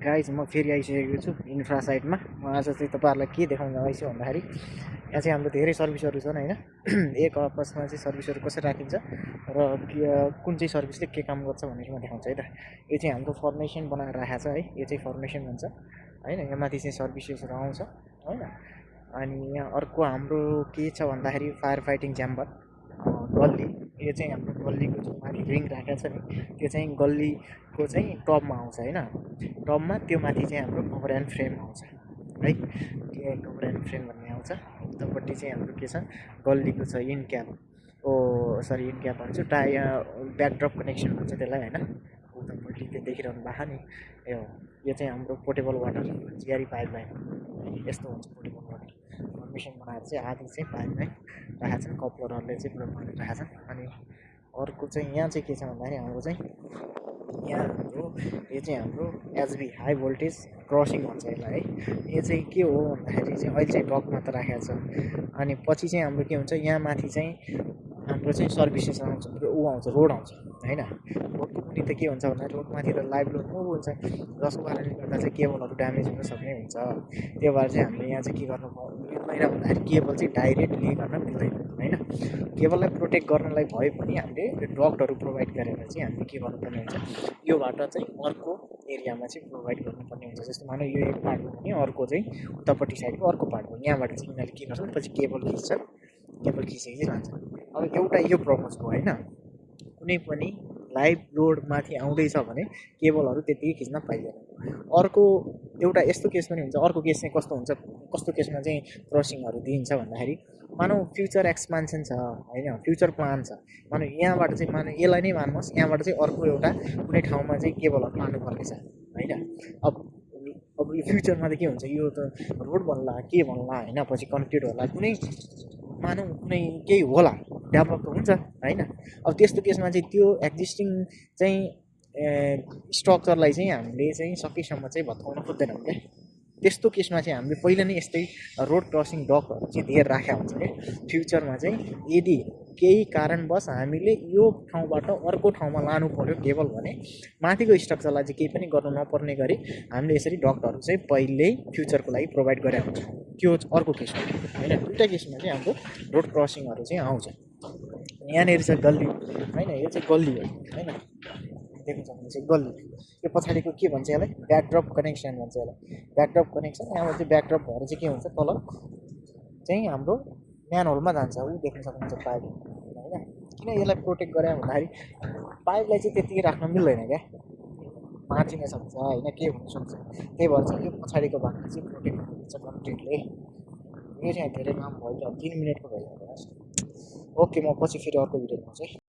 Guys म फेरि आइसकेको छु इन्फ्रा साइडमा। म आज चाहिँ तपाईँहरूलाई के देखाउन आइछु भन्दाखेरि यहाँ चाहिँ हाम्रो धेरै सर्भिसहरू छन् होइन। एक आपसमा चाहिँ सर्भिसहरू कसरी राखिन्छ र कुन चाहिँ सर्भिसले के काम गर्छ भनेर म देखाउँछु है त। यो चाहिँ हाम्रो फर्मेसन बनाएर राखेको छ है, यो चाहिँ फर्मेसन भन्छ होइन। यहाँ माथि चाहिँ सर्भिसेसहरू आउँछ होइन। अनि यहाँ अर्को हाम्रो के छ भन्दाखेरि फायर फाइटिङ च्याम्बर गल्ली। यो चाहिँ हाम्रो गल्लीको जुन माथि रिङ राखेको छ नि, त्यो चाहिँ गल्लीको चाहिँ टपमा आउँछ होइन। टपमा त्यो माथि चाहिँ हाम्रो कभर एन्ड फ्रेम आउँछ है। त्यो कभर एन्ड फ्रेम भन्ने आउँछ। उतापट्टि चाहिँ हाम्रो के छ, गल्लीको छ in cap, sorry in cap भन्छु, ब्याकड्रप कनेक्सन भन्छ त्यसलाई होइन। उतापट्टि त्यो देखिरहनु भएको नि, यो चाहिँ हाम्रो पोर्टेबल वाटर जिआरई पाइपलाइन, यस्तो हुन्छ पोर्टेबल वाटर। फर्मेसन बनाएर चाहिँ आधी चाहिँ पाइपलाइन राखेको छन्, कपलरहरूले चाहिँ पुरा बनाएर राखेको छन्। अनि अर्को चाहिँ यहाँ चाहिँ के छ भन्दाखेरि हाम्रो चाहिँ यहाँ हाम्रो यो चाहिँ हाम्रो एचबी हाई भोल्टेज क्रसिङ भन्छ यसलाई है। यो चाहिँ के हो भन्दाखेरि चाहिँ अहिले चाहिँ डकमा त राखेको छ। अनि पछि चाहिँ हाम्रो के हुन्छ, यहाँ माथि चाहिँ हाम्रो चाहिँ सर्भिसेस आउँछ, आउँछ रोड आउँछ होइन। रोडको पनि त के हुन्छ भन्दा रोडमाथि त लाइभ लोड मुभ हुन्छ, जसको कारणले गर्दा चाहिँ केबलहरू ड्यामेज हुन सक्ने हुन्छ। त्यो भएर चाहिँ हामीले यहाँ चाहिँ के गर्नु मिल्दैन भन्दाखेरि केबल चाहिँ डाइरेक्ट ले गर्न मिल्दैन होइन। केबललाई प्रोटेक्ट गर्नलाई भए पनि हामीले डक्टहरू प्रोभाइड गरेर चाहिँ हामीले के गर्नुपर्ने हुन्छ, योबाट चाहिँ अर्को एरियामा चाहिँ प्रोभाइड गर्नुपर्ने हुन्छ। जस्तो मानौँ यो एक पार्ट हो भने अर्को चाहिँ उतापट्टि साइडको अर्को पार्ट हो, यहाँबाट चाहिँ यिनीहरूले के गर्छन्, पछि केबल खिच्छन्, केबल खिचेपछि लान्छन्। अब एउटा यो पर्पज हो होइन। कुनै पनि लाइभ लोड माथि आउँदैछ भने केबलहरू त्यत्तिकै खिच्न पाइँदैन। अर्को एउटा यस्तो केस पनि हुन्छ, अर्को केस चाहिँ कस्तो हुन्छ, कस्तो केसमा चाहिँ क्रसिङहरू दिइन्छ भन्दाखेरि मानौँ फ्युचर एक्सपान्सन छ होइन, फ्युचर प्लान छ। मानौँ यहाँबाट चाहिँ मानौँ यसलाई नै मान्नुहोस्, यहाँबाट चाहिँ अर्को एउटा कुनै ठाउँमा चाहिँ केबलहरू लानुपर्ने छ होइन। अब यो फ्युचरमा त के हुन्छ, यो त रोड बन्ला के बन्ला होइन, पछि कनेक्टेड होला, कुनै मानौँ कुनै केही होला, डेभलप त हुन्छ होइन। अब त्यस्तो केसमा चाहिँ त्यो एक्जिस्टिङ चाहिँ स्ट्रक्चरलाई चाहिँ हामीले चाहिँ सकेसम्म चाहिँ भत्काउन खोज्दैनौँ क्या। त्यस्तो केसमा चाहिँ हामीले पहिला नै यस्तै रोड क्रसिङ डकहरू चाहिँ दिएर राखेको हुन्छ क्या। फ्युचरमा चाहिँ यदि केही कारणवश हामीले यो ठाउँबाट अर्को ठाउँमा लानु पर्यो केबल भने माथिको स्ट्रक्चरलाई चाहिँ केही पनि गर्नु नपर्ने गरी हामीले यसरी डक्टहरू चाहिँ पहिल्यै फ्युचरको लागि प्रोभाइड गरेको हुन्छ। त्यो अर्को केसमा होइन, दुईवटा केसमा चाहिँ हाम्रो रोड क्रसिङहरू चाहिँ आउँछ। यहाँनिर छ गल्ली होइन, यो चाहिँ गल्ली हो होइन, देख्न सक्नुहुन्छ गल्ली। यो पछाडिको के भन्छ यसलाई, ब्याकड्रप कनेक्सन भन्छ यसलाई, ब्याकड्रप कनेक्सन। यहाँबाट चाहिँ ब्याकड्रप भएर चाहिँ के हुन्छ, तल चाहिँ हाम्रो म्यान होलमा जान्छ, ऊ देख्न सक्नुहुन्छ पाइप होइन। किन यसलाई प्रोटेक्ट गरे भन्दाखेरि पाइपलाई चाहिँ त्यत्तिकै राख्न मिल्दैन क्या, भाँचिन सक्छ होइन, के हुनसक्छ। त्यही भएर चाहिँ यो पछाडिको भागमा चाहिँ प्रोटेक्ट गर्नुहुन्छ कन्क्रिटले। यो चाहिँ धेरै लामो भयो, अब 3 मिनटको भयो। ओके, म पछि फेरि अर्को भिडियो बनाउँछु है।